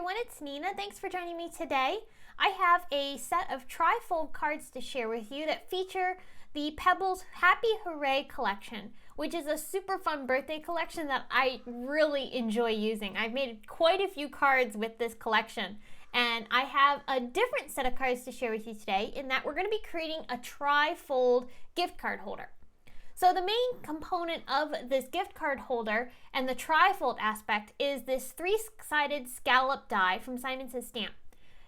everyone, it's Nina. Thanks for joining me today. I have a set of Trifold cards to share with you that feature the Pebbles Happy Hooray collection, which is a super fun birthday collection that I really enjoy using. I've made quite a few cards with this collection, and I have a different set of cards to share with you today in that we're going to be creating a Trifold gift card holder. So the main component of this gift card holder and the Trifold aspect is this three-sided scallop die from Simon Says Stamp.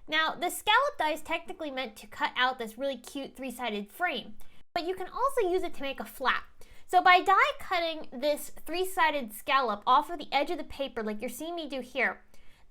Now, the scallop die is technically meant to cut out this really cute three-sided frame, but you can also use it to make a flap. So by die cutting this three-sided scallop off of the edge of the paper, like you're seeing me do here,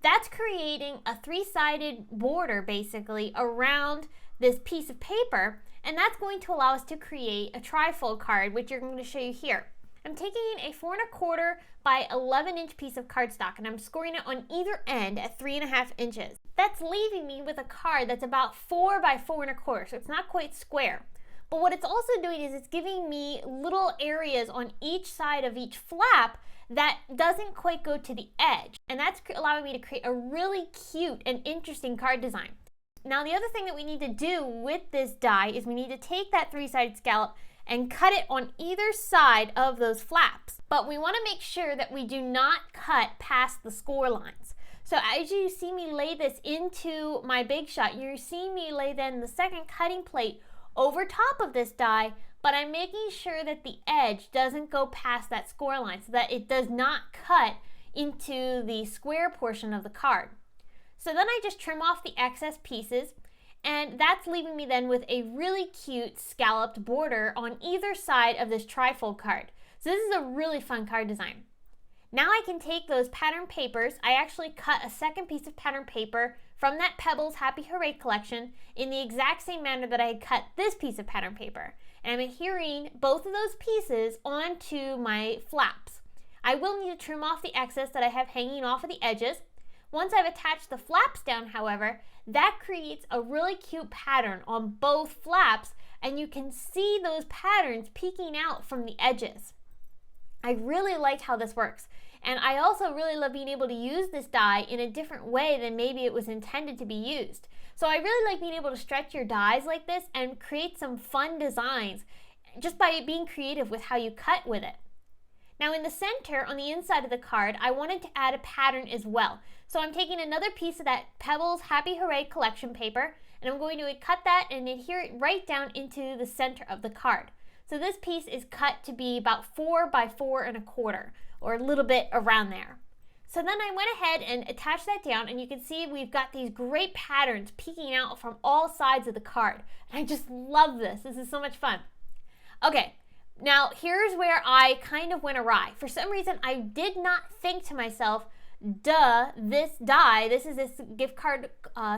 that's creating a three-sided border basically around this piece of paper, and that's going to allow us to create a Trifold card, which I'm going to show you here. I'm taking a 4 1/4 by 11 inch piece of cardstock, and I'm scoring it on either end at 3 1/2 inches. That's leaving me with a card that's about 4 by 4 1/4, so it's not quite square. But what it's also doing is it's giving me little areas on each side of each flap that doesn't quite go to the edge, and that's allowing me to create a really cute and interesting card design. Now, the other thing that we need to do with this die is we need to take that three-sided scallop and cut it on either side of those flaps. But we want to make sure that we do not cut past the score lines. So as you see me lay this into my big shot, you're seeing me lay then the second cutting plate over top of this die, but I'm making sure that the edge doesn't go past that score line so that it does not cut into the square portion of the card. So then I just trim off the excess pieces, and that's leaving me then with a really cute scalloped border on either side of this Trifold card. So this is a really fun card design. Now I can take those pattern papers. I actually cut a second piece of pattern paper from that Pebbles Happy Hooray collection in the exact same manner that I had cut this piece of pattern paper. And I'm adhering both of those pieces onto my flaps. I will need to trim off the excess that I have hanging off of the edges. Once I've attached the flaps down, however, that creates a really cute pattern on both flaps, and you can see those patterns peeking out from the edges. I really liked how this works, and I also really love being able to use this die in a different way than maybe it was intended to be used. So I really like being able to stretch your dies like this and create some fun designs just by being creative with how you cut with it. Now in the center, on the inside of the card, I wanted to add a pattern as well. So I'm taking another piece of that Pebbles Happy Hooray collection paper, and I'm going to cut that and adhere it right down into the center of the card. So this piece is cut to be about 4 by 4 1/4, or a little bit around there. So then I went ahead and attached that down, and you can see we've got these great patterns peeking out from all sides of the card. And I just love this. This is so much fun. Okay. Now, here's where I kind of went awry. For some reason, I did not think to myself, duh, this die, this is this gift card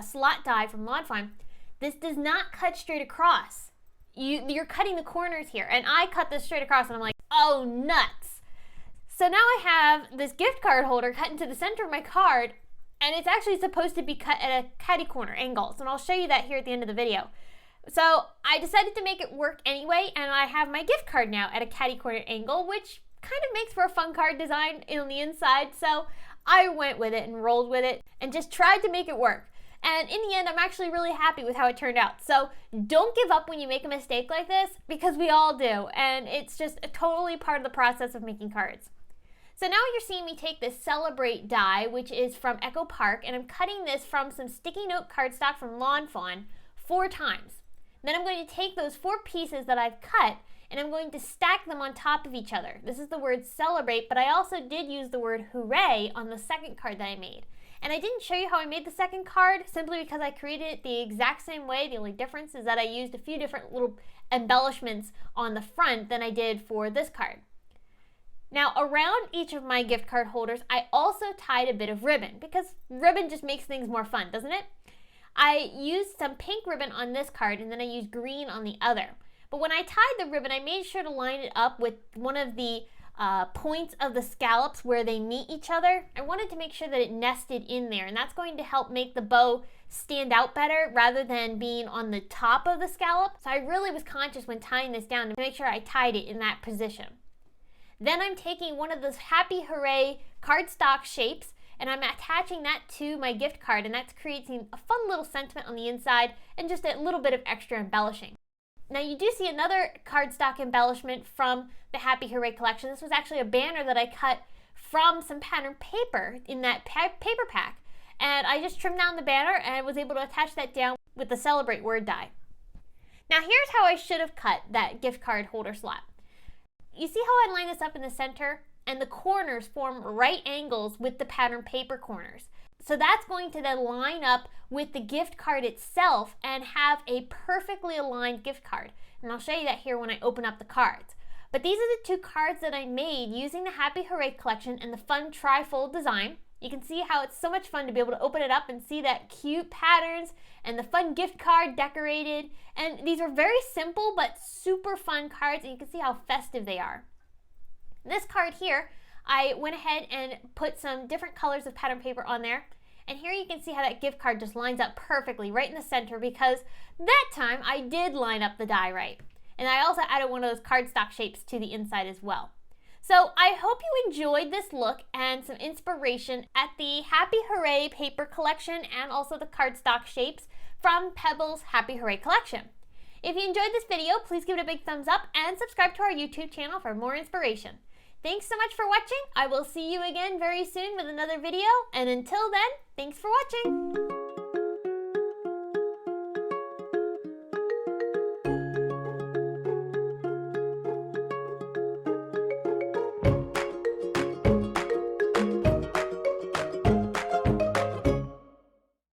slot die from Lodfine, this does not cut straight across. You're cutting the corners here, and I cut this straight across, and I'm like, oh, nuts. So now I have this gift card holder cut into the center of my card, and it's actually supposed to be cut at a catty corner angle, and I'll show you that here at the end of the video. So I decided to make it work anyway, and I have my gift card now at a catty corner angle, which kind of makes for a fun card design on the inside. So I went with it and rolled with it and just tried to make it work. And in the end, I'm actually really happy with how it turned out. So don't give up when you make a mistake like this, because we all do, and it's just a totally part of the process of making cards. So now you're seeing me take this Celebrate die, which is from Echo Park, and I'm cutting this from some sticky note cardstock from Lawn Fawn 4 times. Then I'm going to take those 4 pieces that I've cut, and I'm going to stack them on top of each other. This is the word celebrate, but I also did use the word hooray on the second card that I made. And I didn't show you how I made the second card simply because I created it the exact same way. The only difference is that I used a few different little embellishments on the front than I did for this card. Now, around each of my gift card holders, I also tied a bit of ribbon, because ribbon just makes things more fun, doesn't it? I used some pink ribbon on this card, and then I used green on the other. But when I tied the ribbon, I made sure to line it up with one of the points of the scallops where they meet each other. I wanted to make sure that it nested in there, and that's going to help make the bow stand out better rather than being on the top of the scallop. So I really was conscious when tying this down to make sure I tied it in that position. Then I'm taking one of those Happy Hooray cardstock shapes, and I'm attaching that to my gift card, and that's creating a fun little sentiment on the inside and just a little bit of extra embellishing. Now you do see another cardstock embellishment from the Happy Hooray collection. This was actually a banner that I cut from some pattern paper in that paper pack. And I just trimmed down the banner and was able to attach that down with the Celebrate word die. Now here's how I should have cut that gift card holder slot. You see how I line this up in the center? And the corners form right angles with the pattern paper corners. So that's going to then line up with the gift card itself and have a perfectly aligned gift card. And I'll show you that here when I open up the cards. But these are the two cards that I made using the Happy Hooray collection and the fun Trifold design. You can see how it's so much fun to be able to open it up and see that cute patterns and the fun gift card decorated. And these are very simple but super fun cards, and you can see how festive they are. This card here, I went ahead and put some different colors of pattern paper on there. And here you can see how that gift card just lines up perfectly right in the center, because that time I did line up the die right. And I also added one of those cardstock shapes to the inside as well. So I hope you enjoyed this look and some inspiration at the Happy Hooray paper collection and also the cardstock shapes from Pebbles Happy Hooray collection. If you enjoyed this video, please give it a big thumbs up and subscribe to our YouTube channel for more inspiration. Thanks so much for watching. I will see you again very soon with another video, and until then, thanks for watching.